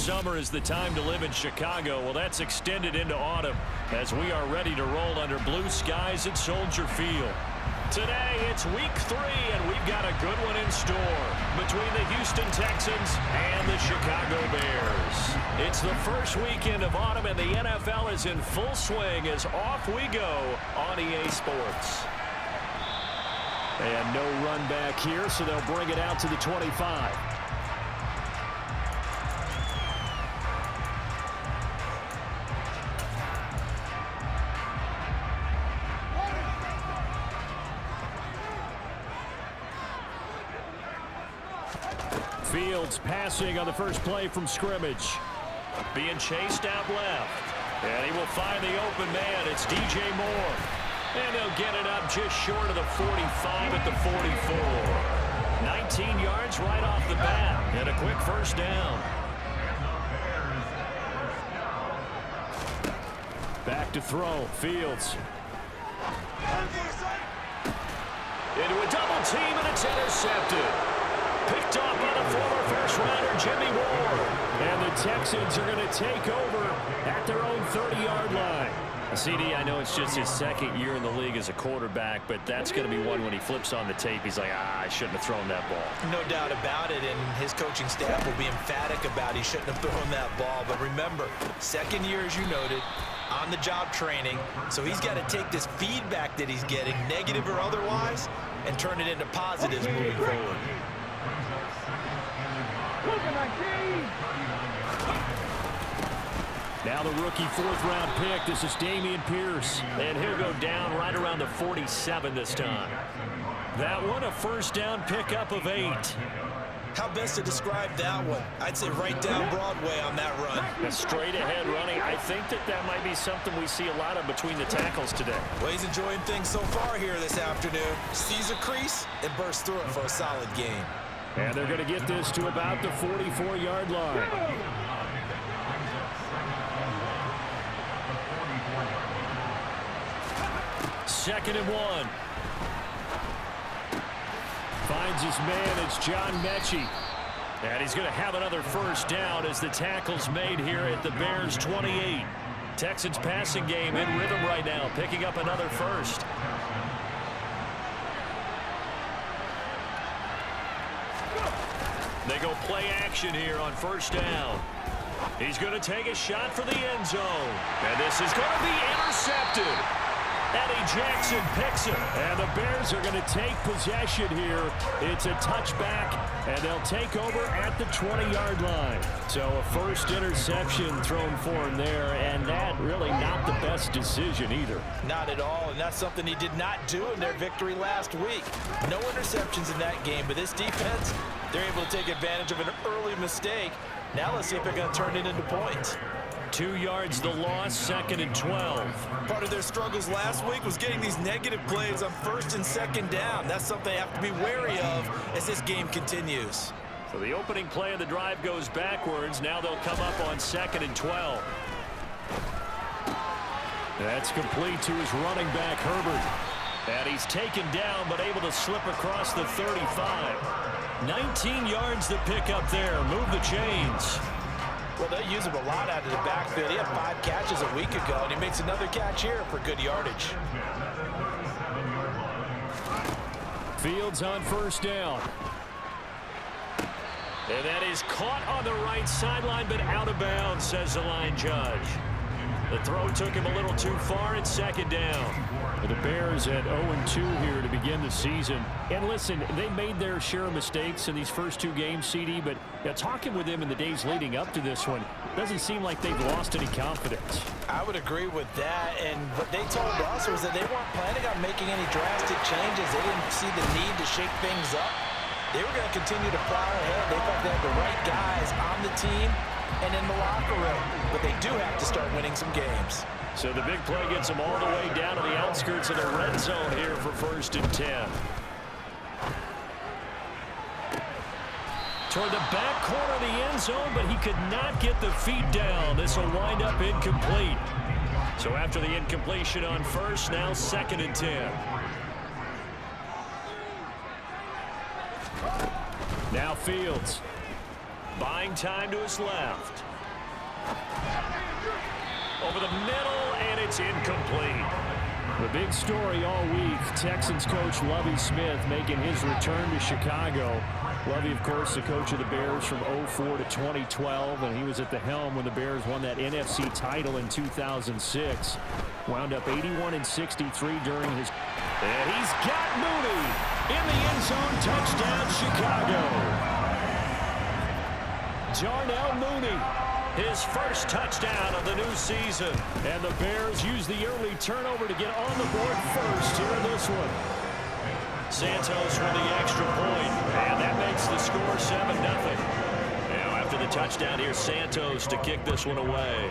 summer is the time to live in Chicago. Well, that's extended into autumn as we are ready to roll under blue skies at Soldier Field. Today, it's week 3, and we've got a good one in store between the Houston Texans and the Chicago Bears. It's the first weekend of autumn, and the NFL is in full swing as off we go on EA Sports. And no run back here, so they'll bring it out to the 25. Fields passing on the first play from scrimmage. Being chased out left. And he will find the open man. It's DJ Moore. And he'll get it up just short of the 45 at the 44. 19 yards right off the bat. And a quick first down. Back to throw. Fields. Into a double team, and it's intercepted. Picked off by the former first-rounder Jimmy Moore. And the Texans are going to take over at their own 30-yard line. CD, I know it's just his second year in the league as a quarterback, but that's going to be one when he flips on the tape. He's like, I shouldn't have thrown that ball. No doubt about it, and his coaching staff will be emphatic about he shouldn't have thrown that ball. But remember, second year, as you noted, on-the-job training, so he's got to take this feedback that he's getting, negative or otherwise, and turn it into positives moving forward. Now the rookie fourth-round pick. This is Dameon Pierce. And he'll go down right around the 47 this time. That one, a first down pickup of 8. How best to describe that one? I'd say right down Broadway on that run. A straight-ahead running. I think that might be something we see a lot of between the tackles today. Well, he's enjoying things so far here this afternoon. Sees a crease and bursts through it for a solid game. And they're going to get this to about the 44-yard line. Second and 1. Finds his man. It's John Mechie. And he's going to have another first down as the tackle's made here at the Bears' 28. Texans passing game in rhythm right now, picking up another first. They go play action here on first down. He's going to take a shot for the end zone. And this is going to be intercepted. Eddie Jackson picks it. And the Bears are going to take possession here. It's a touchback, and they'll take over at the 20-yard line. So a first interception thrown for him there, and that really not the best decision either. Not at all, and that's something he did not do in their victory last week. No interceptions in that game, but this defense, they're able to take advantage of an early mistake. Now let's see if they're going to turn it into points. 2 yards the loss, second and 12. Part of their struggles last week was getting these negative plays on first and second down. That's something they have to be wary of as this game continues. So the opening play of the drive goes backwards. Now they'll come up on second and 12. That's complete to his running back, Herbert. And he's taken down, but able to slip across the 35. 19 yards to pick up there. Move the chains. Well, they use him a lot out of the backfield. He had 5 catches a week ago, and he makes another catch here for good yardage. Fields on first down. And that is caught on the right sideline, but out of bounds, says the line judge. The throw took him a little too far. It's second down. The Bears at 0-2 here to begin the season. And listen, they made their share of mistakes in these first 2 games, CD, but talking with them in the days leading up to this one, doesn't seem like they've lost any confidence. I would agree with that, and what they told us was that they weren't planning on making any drastic changes. They didn't see the need to shake things up. They were going to continue to plow ahead. They thought they had the right guys on the team and in the locker room, but they do have to start winning some games. So the big play gets them all the way down to the outskirts of the red zone here for first and 10. Toward the back corner of the end zone, but he could not get the feet down. This will wind up incomplete. So after the incompletion on first, now second and 10. Now Fields. Buying time to his left. Over the middle, and it's incomplete. The big story all week, Texans coach Lovie Smith making his return to Chicago. Lovie, of course, the coach of the Bears from 2004 to 2012, and he was at the helm when the Bears won that NFC title in 2006. Wound up 81-63 during his... And he's got Mooney in the end zone. Touchdown, Chicago. Darnell Mooney, his first touchdown of the new season. And the Bears use the early turnover to get on the board first here in this one. Santos with the extra point, and that makes the score 7-0. Now after the touchdown, here's Santos to kick this one away.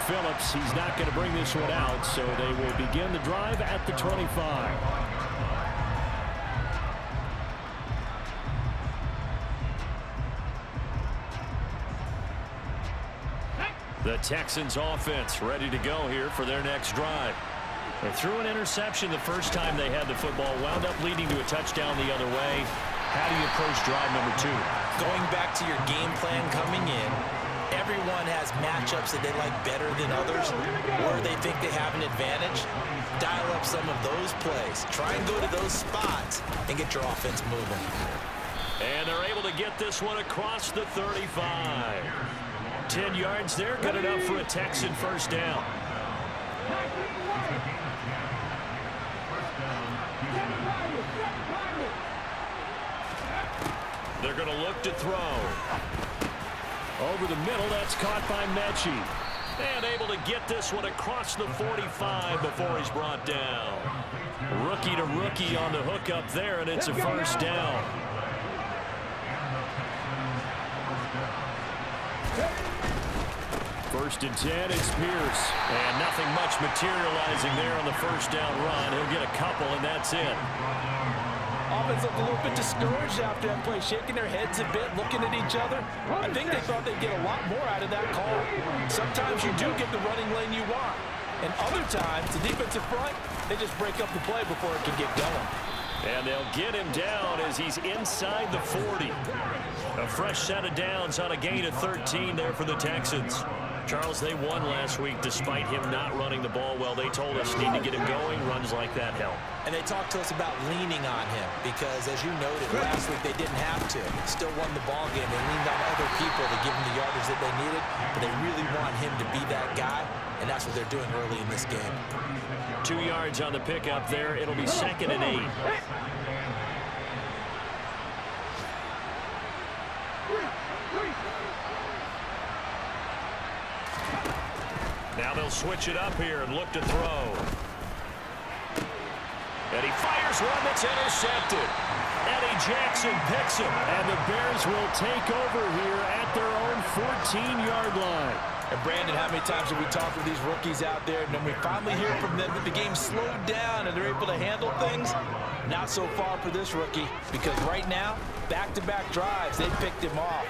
Phillips, he's not going to bring this one out, so they will begin the drive at the 25. The Texans offense ready to go here for their next drive. They threw an interception the first time they had the football, wound up leading to a touchdown the other way. How do you approach drive number 2? Going back to your game plan coming in, everyone has matchups that they like better than others, or they think they have an advantage. Dial up some of those plays. Try and go to those spots and get your offense moving. And they're able to get this one across the 35. 10 yards there, good enough for a Texan first down. They're going to look to throw. Over the middle, that's caught by Mechie. And able to get this one across the 45 before he's brought down. Rookie to rookie on the hook up there, and it's a first down. First and 10, it's Pierce. And nothing much materializing there on the first down run. He'll get a couple, and that's it. Offense looked a little bit discouraged after that play, shaking their heads a bit, looking at each other. I think they thought they'd get a lot more out of that call. Sometimes you do get the running lane you want. And other times, the defensive front, they just break up the play before it can get going. And they'll get him down as he's inside the 40. A fresh set of downs on a gain of 13 there for the Texans. Charles, they won last week despite him not running the ball well. They told us need to get him going. Runs like that help. And they talked to us about leaning on him because, as you noted, last week they didn't have to. Still won the ball game. They leaned on other people to give him the yardage that they needed, but they really want him to be that guy, and that's what they're doing early in this game. 2 yards on the pickup there. It'll be 2nd and 8. Now they'll switch it up here and look to throw. And he fires one that's intercepted. Eddie Jackson picks him. And the Bears will take over here at their own 14-yard line. And Brandon, how many times have we talked with these rookies out there, and then we finally hear from them that the game slowed down and they're able to handle things? Not so far for this rookie, because right now, back-to-back drives, they picked him off.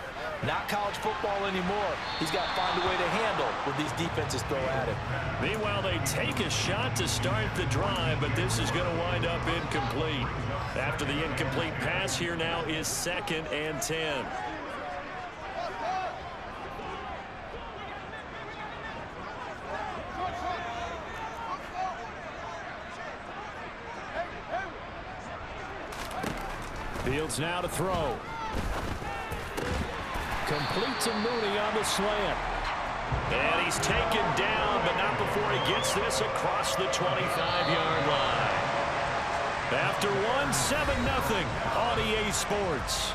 Not college football anymore. He's got to find a way to handle what these defenses throw at him. Meanwhile, they take a shot to start the drive, but this is going to wind up incomplete. After the incomplete pass, here now is 2nd and 10. Fields now to throw. Complete to Mooney on the slant. And he's taken down, but not before he gets this across the 25-yard line. After one, 7-0 on EA Sports.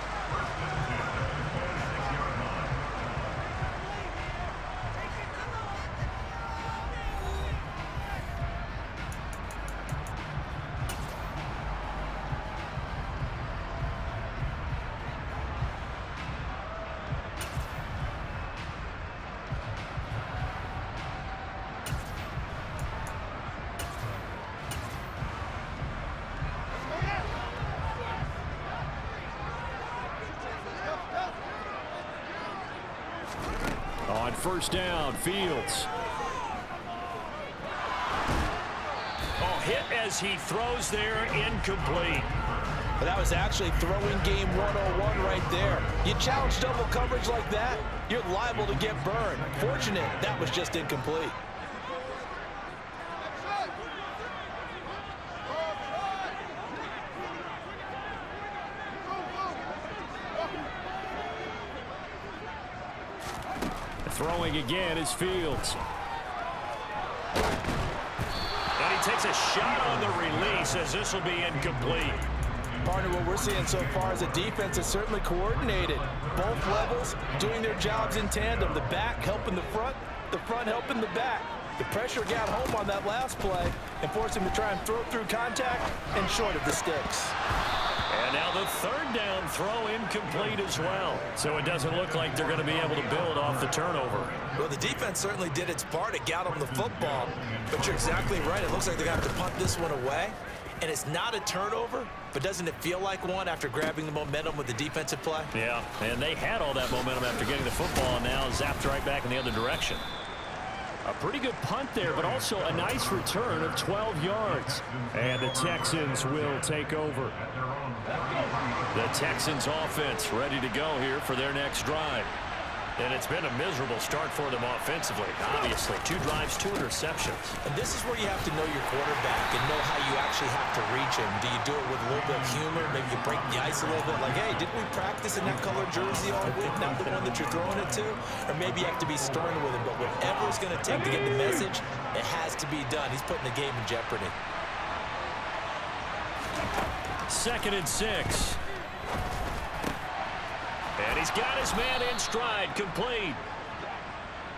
On first down, Fields. Oh, hit as he throws there, incomplete. But that was actually throwing game 101 right there. You challenge double coverage like that, you're liable to get burned. Fortunate that was just incomplete. Throwing again is Fields. And he takes a shot on the release as this will be incomplete. Partner, what we're seeing so far is a defense is certainly coordinated. Both levels doing their jobs in tandem. The back helping the front helping the back. The pressure got home on that last play and forced him to try and throw through contact and short of the sticks. And now the third down throw incomplete as well. So it doesn't look like they're going to be able to build off the turnover. Well, the defense certainly did its part. It got them the football. But you're exactly right. It looks like they're going to have to punt this one away. And it's not a turnover, but doesn't it feel like one after grabbing the momentum with the defensive play? Yeah, and they had all that momentum after getting the football, and now zapped right back in the other direction. A pretty good punt there, but also a nice return of 12 yards. And the Texans will take over. The Texans offense ready to go here for their next drive. And it's been a miserable start for them offensively. Obviously, 2 drives, 2 interceptions. And this is where you have to know your quarterback and know how you actually have to reach him. Do you do it with a little bit of humor? Maybe you break the ice a little bit. Like, hey, didn't we practice in that color jersey all week? Not the one that you're throwing it to? Or maybe you have to be stern with him. But whatever it's going to take to get the message, it has to be done. He's putting the game in jeopardy. 2nd and 6. And he's got his man in stride, complete.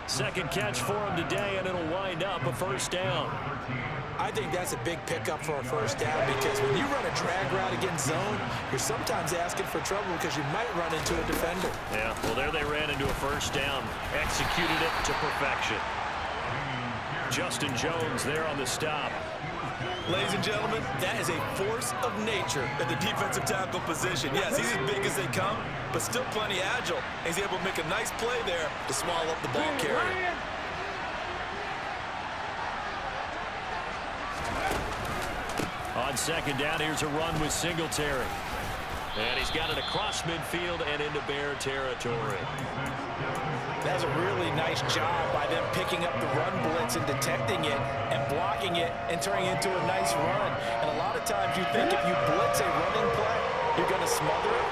Second catch for him today, and it'll wind up a first down. I think that's a big pickup for a first down because when you run a drag route against zone, you're sometimes asking for trouble because you might run into a defender. Yeah, well, there they ran into a first down. Executed it to perfection. Justin Jones there on the stop. Ladies and gentlemen, that is a force of nature at the defensive tackle position. Yes, he's as big as they come, but still plenty agile. He's able to make a nice play there to swallow up the ball carrier. On second down, here's a run with Singletary. And he's got it across midfield and into Bear territory. That's a really nice job by them picking up the run blitz and detecting it and blocking it and turning it into a nice run. And a lot of times you think if you blitz a running play, you're going to smother it.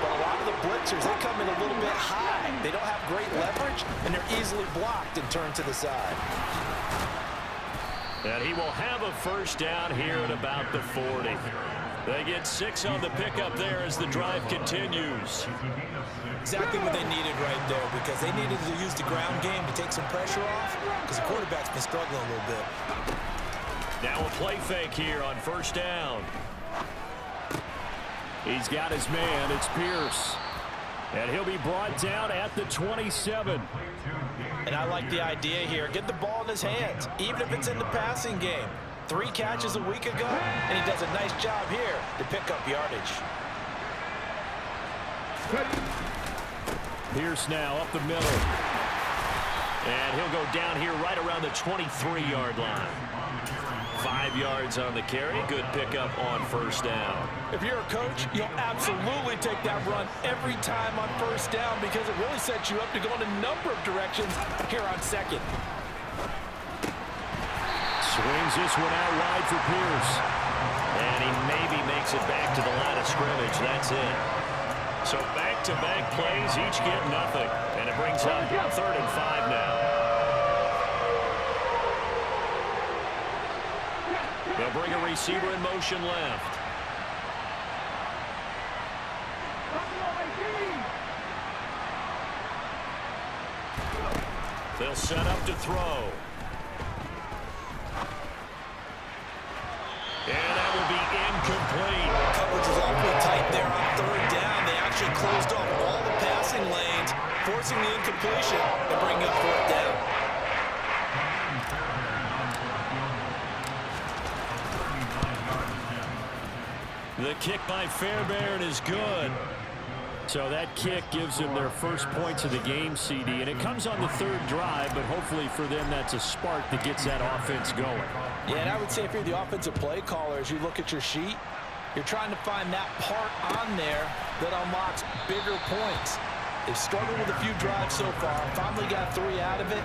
But a lot of the blitzers, they come in a little bit high. They don't have great leverage, and they're easily blocked and turned to the side. And he will have a first down here at about the 40. They get 6 on the pickup there as the drive continues. Exactly what they needed right there because they needed to use the ground game to take some pressure off because the quarterback's been struggling a little bit. Now a play fake here on first down. He's got his man. It's Pierce. And he'll be brought down at the 27. And I like the idea here. Get the ball in his hands, even if it's in the passing game. 3 catches a week ago, and he does a nice job here to pick up yardage. Pierce now up the middle. And he'll go down here right around the 23-yard line. 5 yards on the carry. Good pickup on first down. If you're a coach, you'll absolutely take that run every time on first down because it really sets you up to go in a number of directions here on second. Swings this one out wide for Pierce. And he maybe makes it back to the line of scrimmage. That's it. So back-to-back plays, each get nothing. And it brings up 3rd and 5 now. They'll bring a receiver in motion left. They'll set up to throw. And that will be incomplete. Coverage was awfully tight there on 3rd down. They actually closed off all the passing lanes, forcing the incompletion and bringing up 4th down. The kick by Fairbairn is good. So that kick gives them their first points of the game, CD. And it comes on the 3rd drive, but hopefully for them that's a spark that gets that offense going. Yeah, and I would say if you're the offensive play caller, as you look at your sheet, You're trying to find that part on there that unlocks bigger points. They've struggled with a few drives so far. Finally got 3 out of it.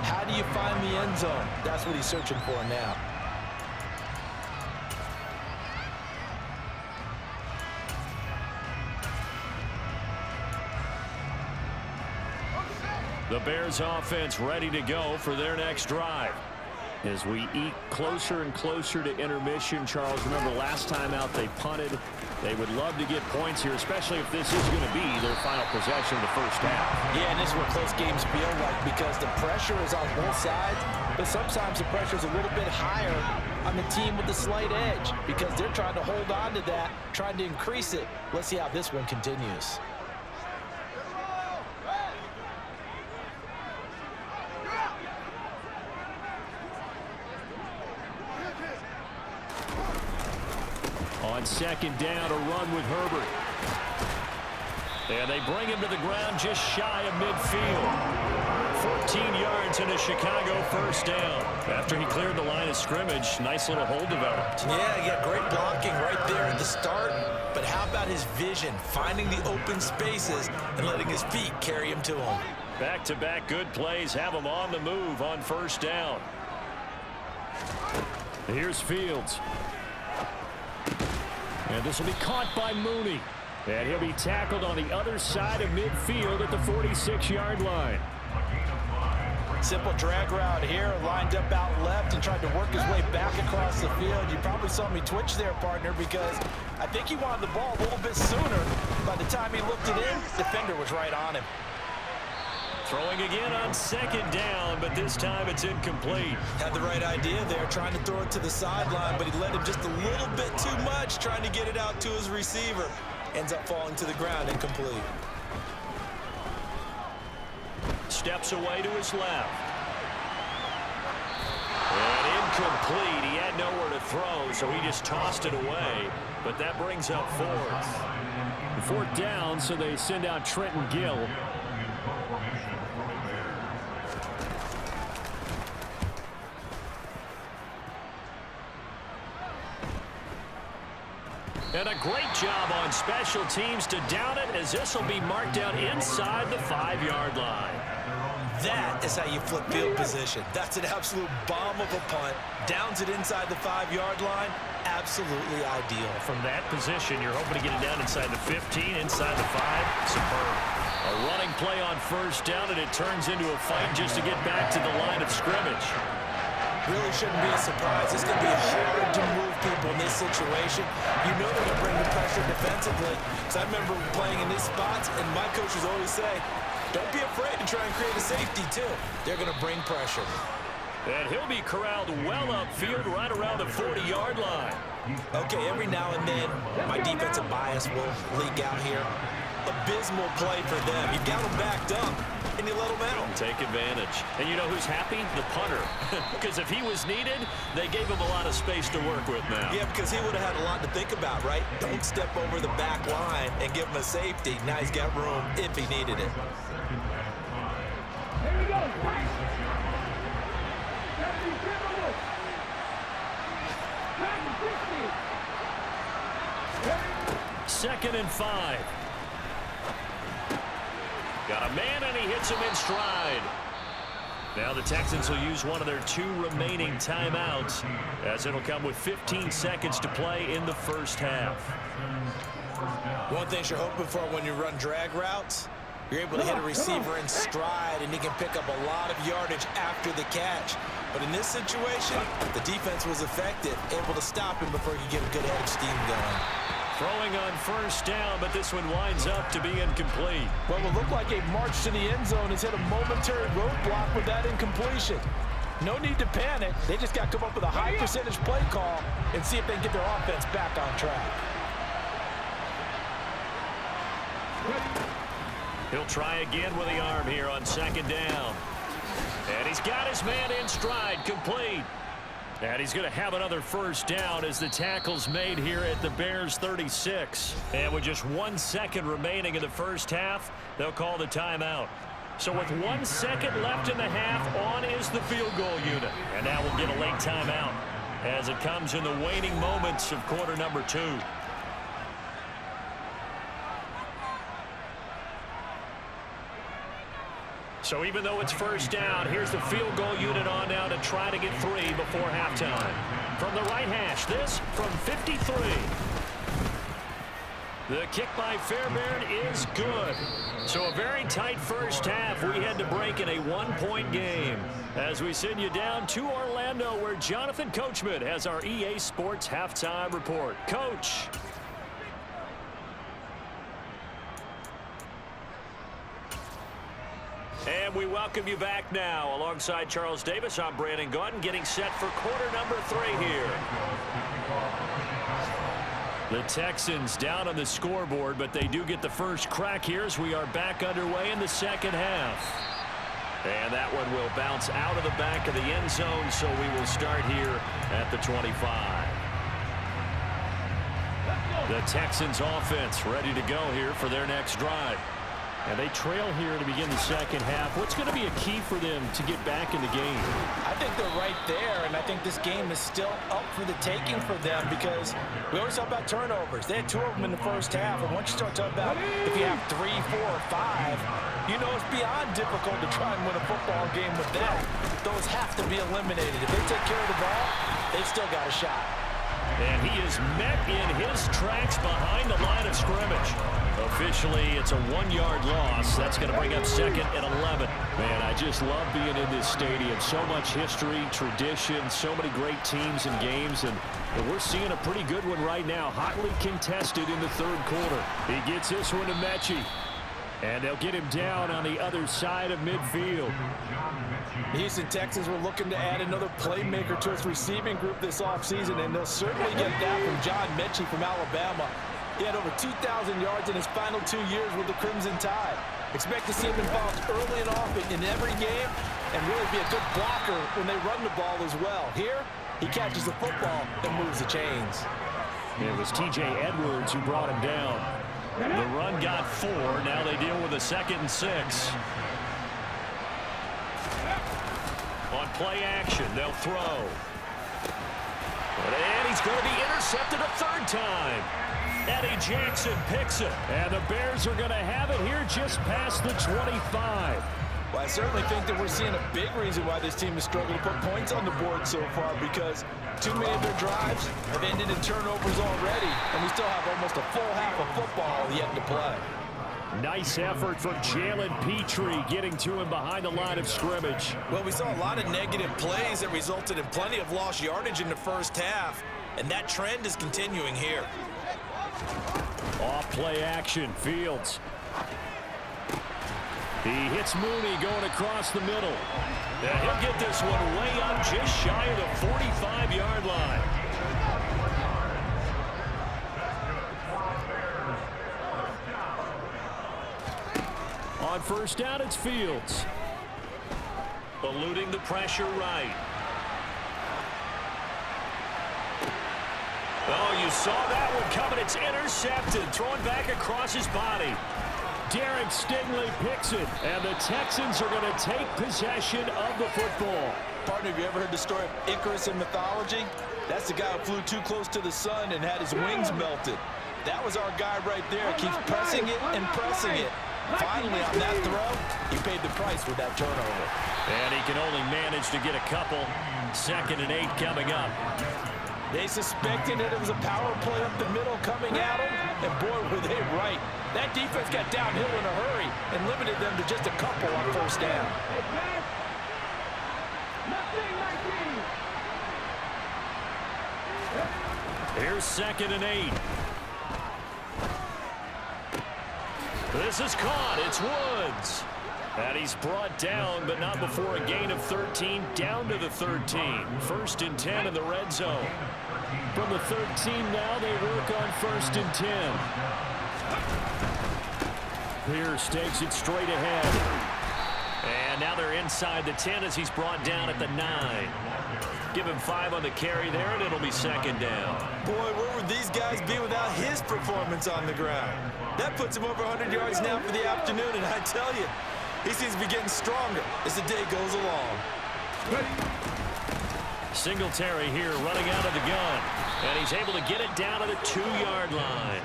How do you find the end zone? That's what he's searching for now. The Bears offense ready to go for their next drive. As we eke closer and closer to intermission, Charles, remember last time out they punted. They would love to get points here, especially if this is going to be their final possession of the first half. Yeah, and this is what close games feel like because the pressure is on both sides, but sometimes the pressure is a little bit higher on the team with the slight edge because they're trying to hold on to that, trying to increase it. Let's see how this one continues. On second down, a run with Herbert. And they bring him to the ground just shy of midfield. 14 yards and a Chicago first down. After he cleared the line of scrimmage, nice little hole developed. Yeah, he got great blocking right there at the start. But how about his vision, finding the open spaces and letting his feet carry him to him? Back-to-back good plays have him on the move on first down. Here's Fields. And this will be caught by Mooney. And he'll be tackled on the other side of midfield at the 46-yard line. Simple drag route here, lined up out left and tried to work his way back across the field. You probably saw me twitch there, partner, because I think he wanted the ball a little bit sooner. By the time he looked it in, defender was right on him. Throwing again on second down, but this time it's incomplete. Had the right idea there, trying to throw it to the sideline, but he led him just a little bit too much, trying to get it out to his receiver. Ends up falling to the ground, incomplete. Steps away to his left. And incomplete. He had nowhere to throw, so he just tossed it away. But that brings up fourth. Fourth down, so they send out Trenton Gill. And a great job on special teams to down it, as this will be marked out inside the 5-yard line. That is how you flip field position. That's an absolute bomb of a punt. Downs it inside the 5-yard line. Absolutely ideal. From that position, you're hoping to get it down inside the 15, inside the 5. Superb. A running play on first down, and it turns into a fight just to get back to the line of scrimmage. Really shouldn't be a surprise. It's going to be hard to move people in this situation. You know they're going to bring the pressure defensively. Because I remember playing in these spots, and my coaches always say, don't be afraid to try and create a safety, too. They're going to bring pressure. And he'll be corralled well upfield right around the 40-yard line. Okay, every now and then, my defensive bias will leak out here. Abysmal play for them. You've got them backed up, and you let them out. Take advantage. And you know who's happy? The punter. Because if he was needed, they gave him a lot of space to work with now. Yeah, because he would have had a lot to think about, right? Don't step over the back line and give him a safety. Now he's got room if he needed it. Here we go. Second and 5. Got a man, and he hits him in stride. Now the Texans will use one of their 2 remaining timeouts, as it'll come with 15 seconds to play in the first half. One thing you're hoping for when you run drag routes, you're able to hit a receiver in stride, and he can pick up a lot of yardage after the catch. But in this situation, the defense was effective, able to stop him before he could get a good head of steam going. Throwing on first down, but this one winds up to be incomplete. Well, it looked like a march to the end zone has hit a momentary roadblock with that incompletion. No need to panic. They just got to come up with a high percentage play call and see if they can get their offense back on track. He'll try again with the arm here on second down. And he's got his man in stride, complete. And he's going to have another first down as the tackle's made here at the Bears 36. And with just 1 second remaining in the first half, they'll call the timeout. So with 1 second left in the half, on is the field goal unit. And now we'll get a late timeout as it comes in the waning moments of quarter number 2. So even though it's first down, here's the field goal unit on now to try to get 3 before halftime. From the right hash, this from 53. The kick by Fairbairn is good. So a very tight first half. We had to break in a 1-point game as we send you down to Orlando, where Jonathan Coachman has our EA Sports halftime report. Coach. And we welcome you back now. Alongside Charles Davis, I'm Brandon Gaudin, getting set for quarter number 3 here. The Texans down on the scoreboard, but they do get the first crack here as we are back underway in the second half. And that one will bounce out of the back of the end zone, so we will start here at the 25. The Texans offense ready to go here for their next drive. And they trail here to begin the second half. What's going to be a key for them to get back in the game? I think they're right there, and I think this game is still up for the taking for them because we always talk about turnovers. They had 2 of them in the first half, and once you start talking about if you have 3, 4, or 5, you know it's beyond difficult to try and win a football game with that. Those have to be eliminated. If they take care of the ball, they've still got a shot. And he is met in his tracks behind the line of scrimmage. Officially, it's a 1-yard loss. That's going to bring up 2nd and 11. Man, I just love being in this stadium. So much history, tradition, so many great teams and games, and we're seeing a pretty good one right now. Hotly contested in the third quarter. He gets this one to Mechie. And they'll get him down on the other side of midfield. The Houston Texans were looking to add another playmaker to its receiving group this offseason, and they'll certainly get that from John Mechie from Alabama. He had over 2,000 yards in his final 2 years with the Crimson Tide. Expect to see him involved early and often in every game and really be a good blocker when they run the ball as well. Here, he catches the football and moves the chains. It was T.J. Edwards who brought him down. The run got 4. Now they deal with a 2nd and 6. On play action, they'll throw. And he's going to be intercepted a 3rd time. Eddie Jackson picks it. And the Bears are going to have it here just past the 25. Well, I certainly think that we're seeing a big reason why this team is struggling to put points on the board so far, because too many of their drives have ended in turnovers already, and we still have almost a full half of football yet to play. Nice effort from Jalen Petrie getting to him behind the line of scrimmage. Well, we saw a lot of negative plays that resulted in plenty of lost yardage in the first half, and that trend is continuing here. Off play action, Fields. He hits Mooney going across the middle. And he'll get this one way up just shy of the 45-yard line. On first down, it's Fields. Eluding the pressure right. Oh, you saw that one coming. It's intercepted. Thrown back across his body. Derek Stingley picks it, and the Texans are going to take possession of the football. Partner, have you ever heard the story of Icarus in mythology? That's the guy who flew too close to the sun and had his wings melted. That was our guy right there. Keeps pressing it and pressing it. Finally, on that throw, he paid the price with that turnover. And he can only manage to get a couple. 2nd and 8 coming up. They suspected that it was a power play up the middle coming at them, and boy, were they right. That defense got downhill in a hurry and limited them to just a couple on first down. Here's 2nd and 8. This is caught. It's Woods. And he's brought down, but not before a gain of 13, down to the 13. 1st and 10 in the red zone. From the 13 now, they work on 1st and 10. Pierce takes it straight ahead. And now they're inside the 10 as he's brought down at the 9. Give him 5 on the carry there, and it'll be 2nd down. Boy, where would these guys be without his performance on the ground? That puts him over 100 yards now for the afternoon, and I tell you, he seems to be getting stronger as the day goes along. Singletary here running out of the gun. And he's able to get it down to the 2-yard line.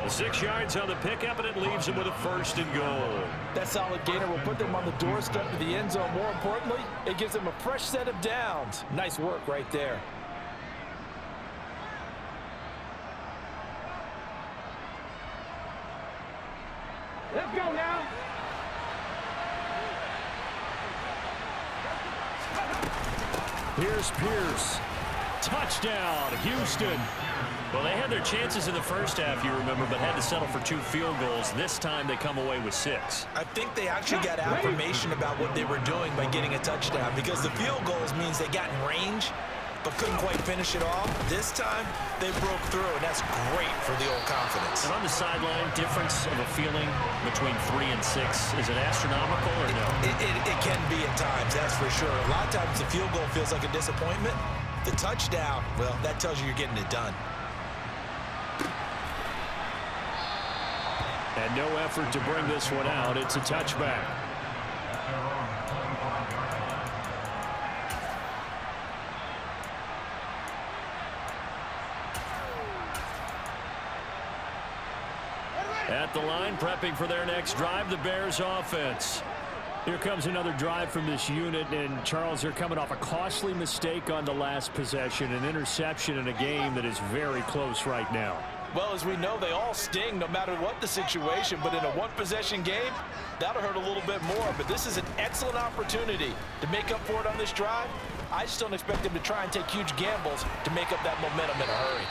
The 6 yards on the pickup, and it leaves him with a 1st and goal. That solid gainer will put them on the doorstep of the end zone. More importantly, it gives them a fresh set of downs. Nice work right there. Let's go now. Here's Pierce. Touchdown, Houston. Well, they had their chances in the first half, you remember, but had to settle for 2 field goals. This time they come away with 6. I think they actually got affirmation about what they were doing by getting a touchdown, because the field goals means they got in range but couldn't quite finish it off. This time they broke through, and that's great for the old confidence. And on the sideline, difference of a feeling between 3 and 6, is it astronomical or no? It can be at times, that's for sure. A lot of times the field goal feels like a disappointment. The touchdown, well, that tells you you're getting it done. And no effort to bring this one out. It's a touchback. At the line, prepping for their next drive, the Bears offense. Here comes another drive from this unit, and Charles, they're coming off a costly mistake on the last possession, an interception in a game that is very close right now. Well, as we know, they all sting no matter what the situation, but in a one-possession game, that'll hurt a little bit more. But this is an excellent opportunity to make up for it on this drive. I just don't expect them to try and take huge gambles to make up that momentum in a hurry.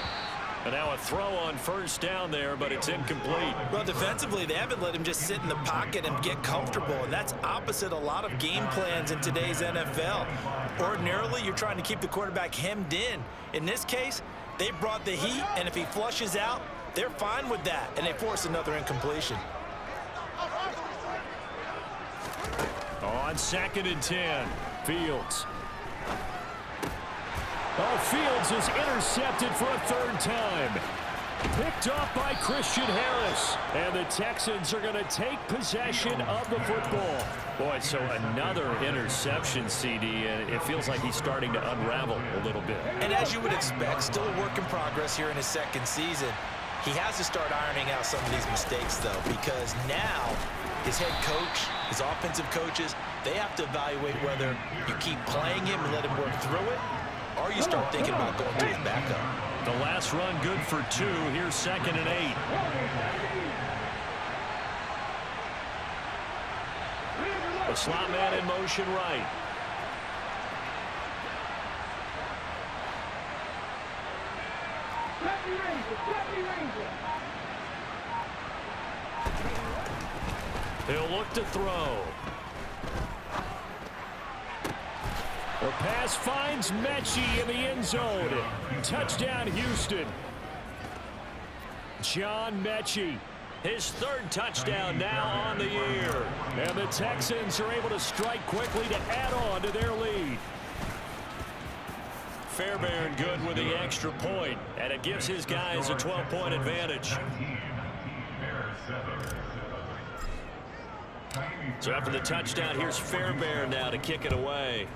And now a throw on 1st down there, but it's incomplete. Well, defensively, they haven't let him just sit in the pocket and get comfortable, and that's opposite a lot of game plans in today's NFL. Ordinarily, you're trying to keep the quarterback hemmed in. In this case, they brought the heat, and if he flushes out, they're fine with that, and they force another incompletion. On 2nd and 10, Fields. Oh, Fields is intercepted for a 3rd time. Picked off by Christian Harris. And the Texans are going to take possession of the football. Boy, so another interception, CD, and it feels like he's starting to unravel a little bit. And as you would expect, still a work in progress here in his 2nd season. He has to start ironing out some of these mistakes, though, because now his head coach, his offensive coaches, they have to evaluate whether you keep playing him and let him work through it, or you start thinking about going to his backup. The last run good for 2. Here's 2nd and 8. The slot man in motion right. He'll look to throw. The pass finds Mechie in the end zone. Touchdown, Houston. John Mechie, his 3rd touchdown now on the year. And the Texans are able to strike quickly to add on to their lead. Fairbairn good with the extra point, and it gives his guys a 12-point advantage. So after the touchdown, here's Fairbairn now to kick it away.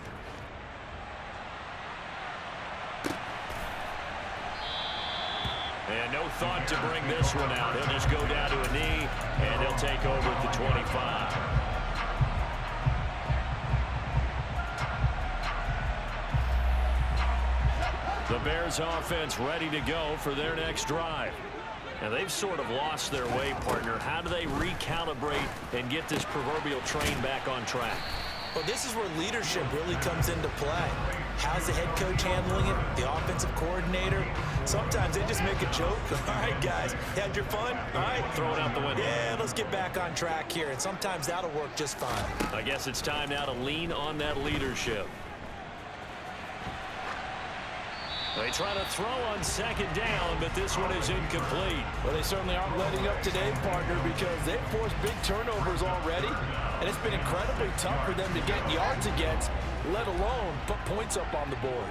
And no thought to bring this one out. He'll just go down to a knee, and he'll take over at the 25. The Bears offense ready to go for their next drive. And they've sort of lost their way, partner. How do they recalibrate and get this proverbial train back on track? Well, this is where leadership really comes into play. How's the head coach handling it? The offensive coordinator? Sometimes they just make a joke. All right, guys, had your fun? All right. Throw it out the window. Yeah, let's get back on track here. And sometimes that'll work just fine. I guess it's time now to lean on that leadership. They try to throw on 2nd down, but this one is incomplete. Well, they certainly aren't letting up today, partner, because they've forced big turnovers already, and it's been incredibly tough for them to get yards against, let alone put points up on the board.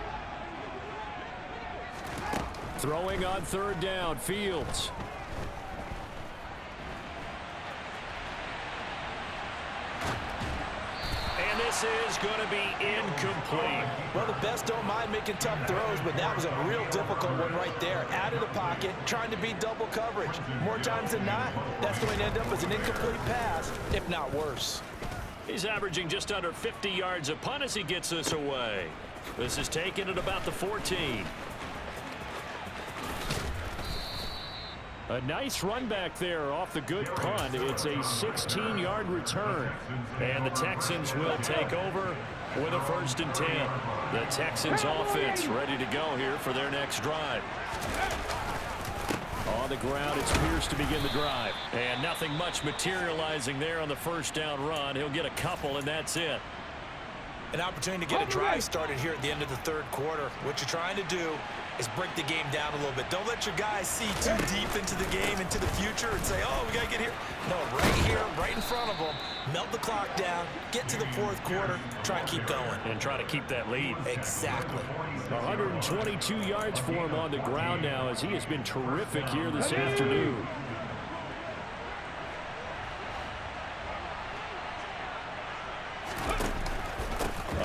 Throwing on 3rd down, Fields. And this this is going to be incomplete. Well, the best don't mind making tough throws, but that was a real difficult one right there. Out of the pocket, trying to beat double coverage. More times than not, that's going to end up as an incomplete pass, if not worse. He's averaging just under 50 yards a punt as he gets this away. This is taken at about the 14. A nice run back there off the good punt. It's a 16-yard return. And the Texans will take over with a 1st and 10. The Texans offense ready to go here for their next drive. On the ground, it's Pierce to begin the drive. And nothing much materializing there on the 1st down run. He'll get a couple, and that's it. An opportunity to get a drive started here at the end of the 3rd quarter. What you're trying to do is break the game down a little bit. Don't let your guys see too deep into the game, into the future, and say, oh, we got to get here. No, right here, right in front of them. Melt the clock down, get to the 4th quarter, try and keep going. And try to keep that lead. Exactly. 122 yards for him on the ground now as he has been terrific here this afternoon.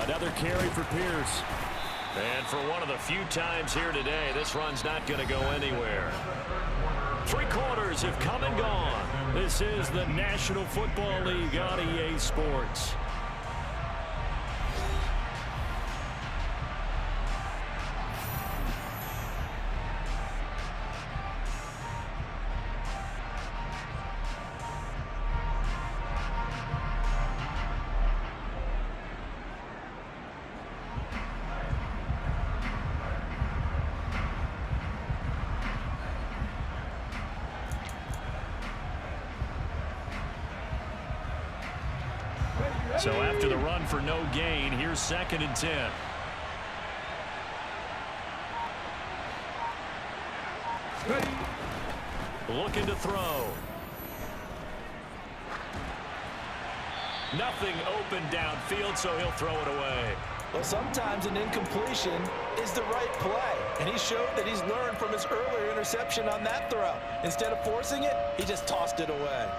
Another carry for Pierce. And for one of the few times here today, this run's not going to go anywhere. 3 quarters have come and gone. This is the National Football League on EA Sports. So after the run for no gain, here's 2nd and 10. Looking to throw. Nothing open downfield, so he'll throw it away. Well, sometimes an incompletion is the right play, and he showed that he's learned from his earlier interception on that throw. Instead of forcing it, he just tossed it away.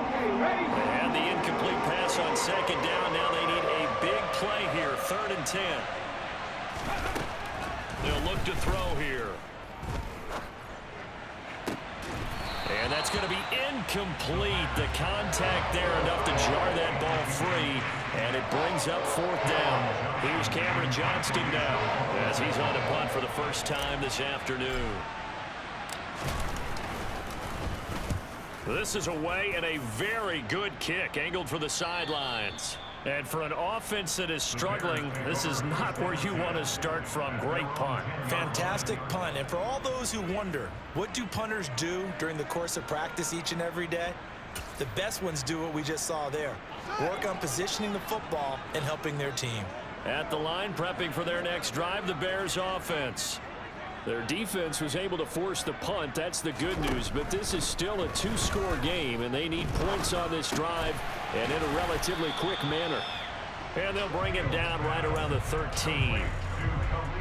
And the incomplete pass on 2nd down. Now they need a big play here. 3rd and 10. They'll look to throw here. And that's going to be incomplete. The contact there enough to jar that ball free. And it brings up 4th down. Here's Cameron Johnston now as he's on a punt for the first time this afternoon. This is away and a very good kick angled for the sidelines. And for an offense that is struggling, this is not where you want to start from. Great punt. Fantastic punt. And for all those who wonder, what do punters do during the course of practice each and every day? The best ones do what we just saw there. Work on positioning the football and helping their team. At the line, prepping for their next drive, the Bears offense. Their defense was able to force the punt. That's the good news. But this is still a 2-score game, and they need points on this drive and in a relatively quick manner. And they'll bring him down right around the 13.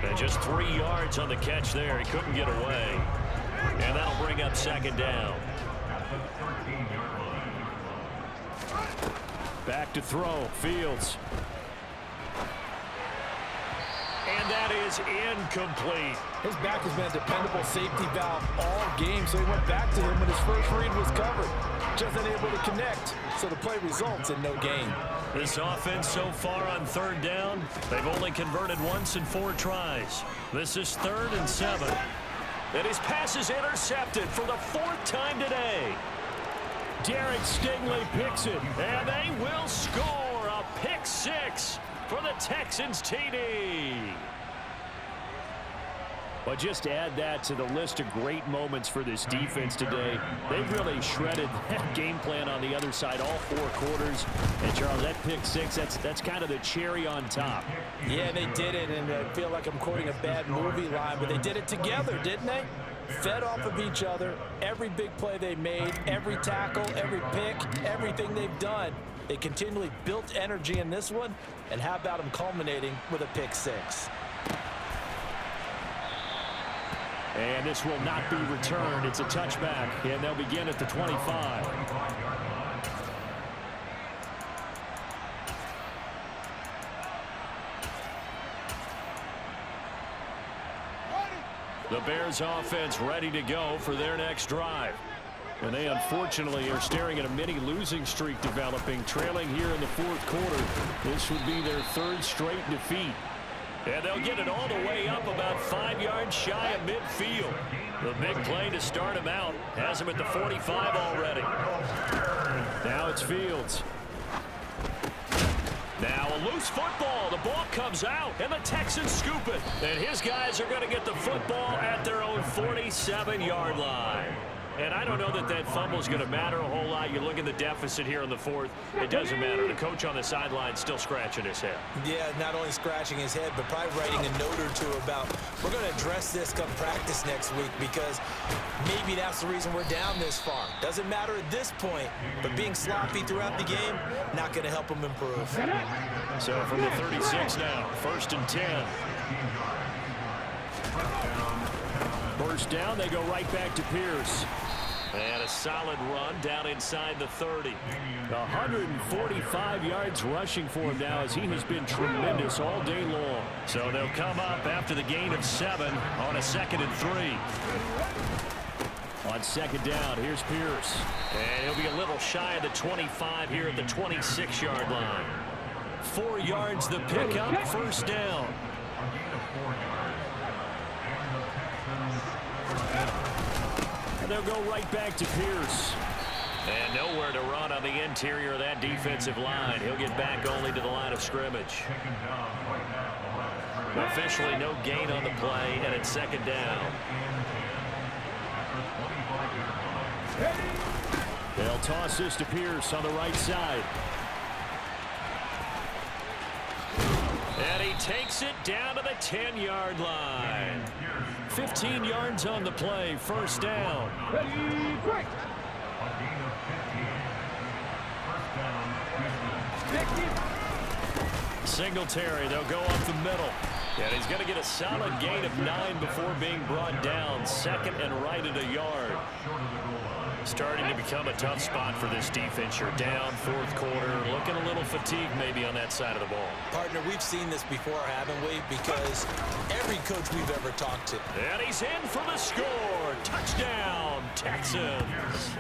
And just 3 yards on the catch there. He couldn't get away. And that'll bring up 2nd down. Back to throw. Fields. And that is incomplete. His back has been a dependable safety valve all game, so he went back to him when his first read was covered. Just unable to connect, so the play results in no gain. This offense so far on 3rd down, they've only converted once in 4 tries. This is 3rd and 7. And his pass is intercepted for the 4th time today. Derek Stingley picks it, and they will score a pick 6 for the Texans TD. But just add that to the list of great moments for this defense today. They've really shredded that game plan on the other side all 4 quarters. And, Charles, that pick 6, that's kind of the cherry on top. Yeah, they did it, and I feel like I'm quoting a bad movie line, but they did it together, didn't they? Fed off of each other, every big play they made, every tackle, every pick, everything they've done. They continually built energy in this one, and how about them culminating with a pick 6? And this will not be returned. It's a touchback, and they'll begin at the 25. The Bears offense ready to go for their next drive. And they unfortunately are staring at a mini losing streak developing, trailing here in the fourth quarter. This would be their third straight defeat. And they'll get it all the way up about 5 yards shy of midfield. The big play to start him out has him at the 45 already. Now it's Fields. Now a loose football. The ball comes out, and the Texans scoop it. And his guys are going to get the football at their own 47-yard line. And I don't know that that fumble is going to matter a whole lot. You look at the deficit here in the fourth. It doesn't matter. The coach on the sideline still scratching his head. Yeah, not only scratching his head, but probably writing a note or two about we're going to address this come practice next week because maybe that's the reason we're down this far. Doesn't matter at this point, but being sloppy throughout the game, not going to help him improve. So from the 36 now, 1st and 10. First down, they go right back to Pierce. And a solid run down inside the 30. 145 yards rushing for him now as he has been tremendous all day long. So they'll come up after the gain of 7 on a 2nd and 3. On 2nd down, here's Pierce. And he'll be a little shy of the 25 here at the 26-yard line. 4 yards the pickup, 1st down. They'll go right back to Pierce. And nowhere to run on the interior of that defensive line. He'll get back only to the line of scrimmage. Officially no gain on the play, and it's 2nd down. They'll toss this to Pierce on the right side. And he takes it down to the 10-yard line. 15 yards on the play, 1st down. Singletary, they'll go up the middle. And he's going to get a solid gain of 9 before being brought down. 2nd and right at a yard. Starting to become a tough spot for this defense. You're down, 4th quarter, looking a little fatigued maybe on that side of the ball. Partner, we've seen this before, haven't we? Because every coach we've ever talked to. And he's in for the score. Touchdown, Texans.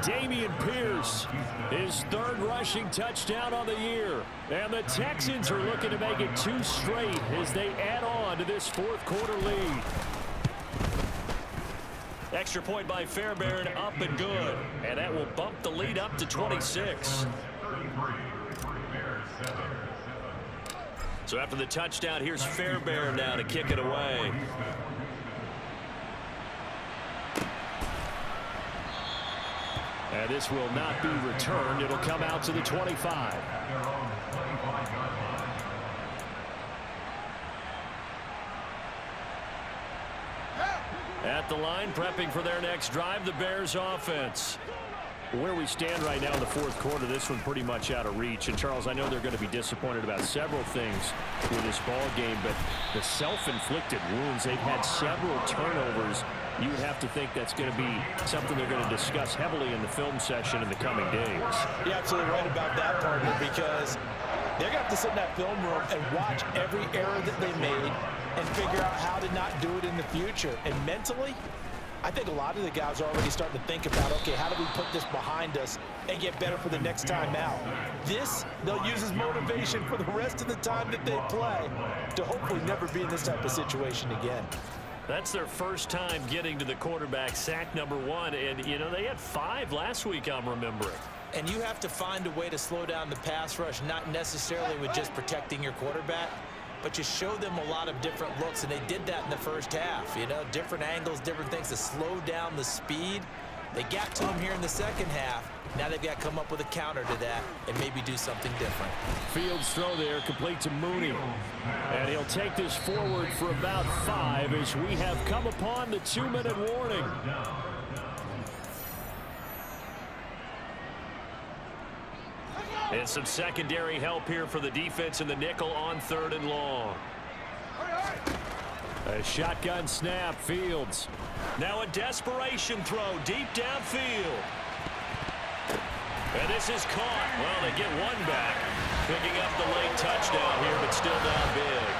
Dameon Pierce, his 3rd rushing touchdown on the year. And the Texans are looking to make it 2 straight as they add on to this 4th quarter lead. Extra point by Fairbairn, up and good. And that will bump the lead up to 26. So after the touchdown, here's Fairbairn now to kick it away. And this will not be returned. It'll come out to the 25. At the line, prepping for their next drive, the Bears offense. Where we stand right now in the 4th quarter, this one pretty much out of reach. And, Charles, I know they're going to be disappointed about several things with this ball game, but the self-inflicted wounds, they've had several turnovers. You would have to think that's going to be something they're going to discuss heavily in the film session in the coming days. You're absolutely right about that, partner, because they're going to have to sit in that film room and watch every error that they made and figure out how to not do it in the future. And mentally, I think a lot of the guys are already starting to think about, okay, how do we put this behind us and get better for the next time out? This, they'll use as motivation for the rest of the time that they play to hopefully never be in this type of situation again. That's their first time getting to the quarterback, sack number 1. And, you know, they had 5 last week, I'm remembering. And you have to find a way to slow down the pass rush, not necessarily with just protecting your quarterback, but you show them a lot of different looks, and they did that in the first half. You know, different angles, different things to slow down the speed. They got to him here in the second half. Now they've got to come up with a counter to that and maybe do something different. Fields throw there, complete to Mooney. And he'll take this forward for about 5 as we have come upon the 2-minute warning. And some secondary help here for the defense in the nickel on 3rd and long. A shotgun snap, Fields. Now a desperation throw deep downfield. And this is caught. Well, they get one back. Picking up the late touchdown here, but still down big.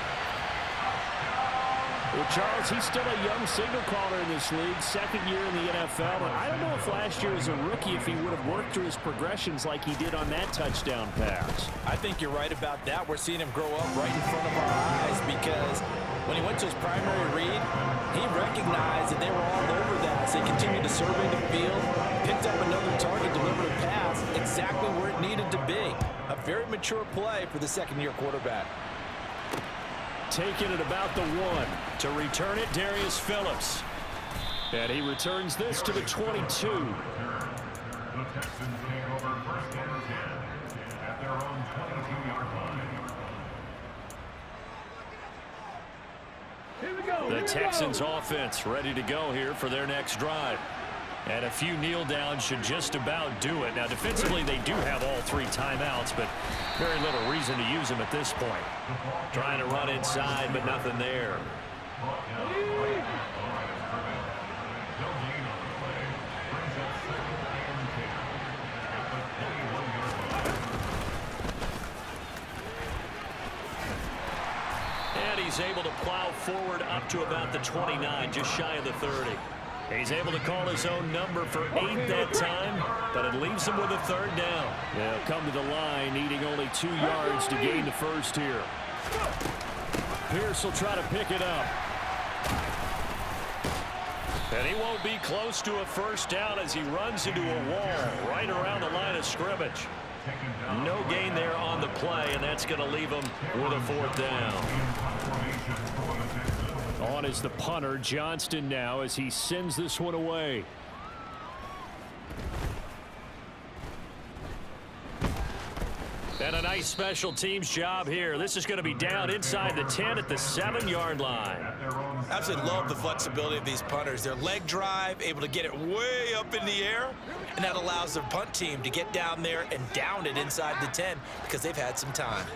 Well, Charles, he's still a young signal caller in this league, second year in the NFL. And I don't know if last year as a rookie, if he would have worked through his progressions like he did on that touchdown pass. I think you're right about that. We're seeing him grow up right in front of our eyes because when he went to his primary read, he recognized that they were all over that as they continued to survey the field, picked up another target, delivered a pass exactly where it needed to be. A very mature play for the second-year quarterback. Taking it about the 1. To return it, Darius Phillips. And he returns this to the 22. The Texans take over first and 10 at their own 22-yard line. Here we go. The Texans offense ready to go here for their next drive. And a few kneel downs should just about do it. Now, defensively, they do have all 3 timeouts, but very little reason to use them at this point. Trying to run inside, but nothing there. And he's able to plow forward up to about the 29, just shy of the 30. He's able to call his own number for 8 that time, but it leaves him with a 3rd down. They'll come to the line, needing only 2 yards to gain the first here. Pierce will try to pick it up. And he won't be close to a first down as he runs into a wall right around the line of scrimmage. No gain there on the play, and that's going to leave him with a 4th down. On is the punter, Johnston, now as he sends this one away. And a nice special teams job here. This is going to be down inside the 10 at the 7-yard line. Absolutely love the flexibility of these punters. Their leg drive, able to get it way up in the air, and that allows their punt team to get down there and down it inside the 10 because they've had some time.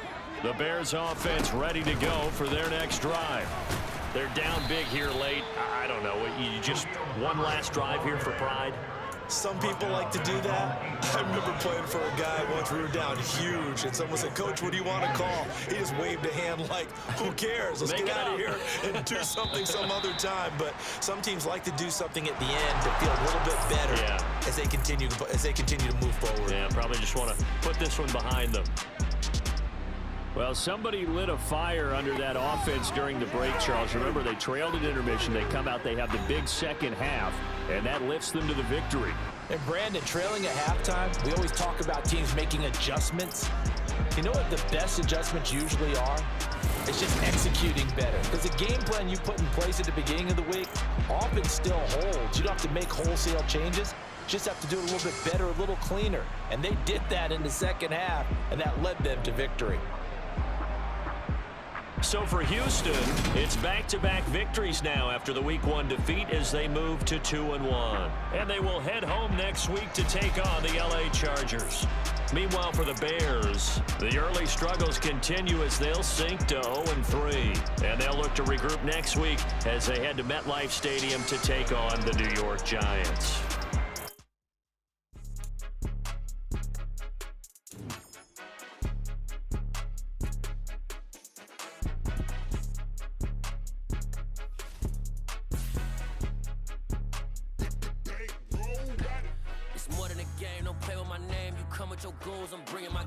The Bears offense ready to go for their next drive. They're down big here late. I don't know. You just one last drive here for pride? Some people like to do that. I remember playing for a guy once. We were down huge, and someone said, "Coach, what do you want to call?" He just waved a hand like, who cares? Let's get out of here and do something some other time. But some teams like to do something at the end to feel a little bit better as they continue to move forward. Yeah, probably just want to put this one behind them. Well, somebody lit a fire under that offense during the break, Charles. Remember, they trailed at intermission. They come out, they have the big second half, and that lifts them to the victory. And Brandon, trailing at halftime, we always talk about teams making adjustments. You know what the best adjustments usually are? It's just executing better. Because the game plan you put in place at the beginning of the week often still holds. You don't have to make wholesale changes. You just have to do it a little bit better, a little cleaner. And they did that in the second half, and that led them to victory. So for Houston, it's back-to-back victories now after the Week 1 defeat as they move to 2-1. And they will head home next week to take on the LA Chargers. Meanwhile, for the Bears, the early struggles continue as they'll sink to 0-3. And they'll look to regroup next week as they head to MetLife Stadium to take on the New York Giants. It's more than a game, don't play with my name. You come with your goals, I'm bringing my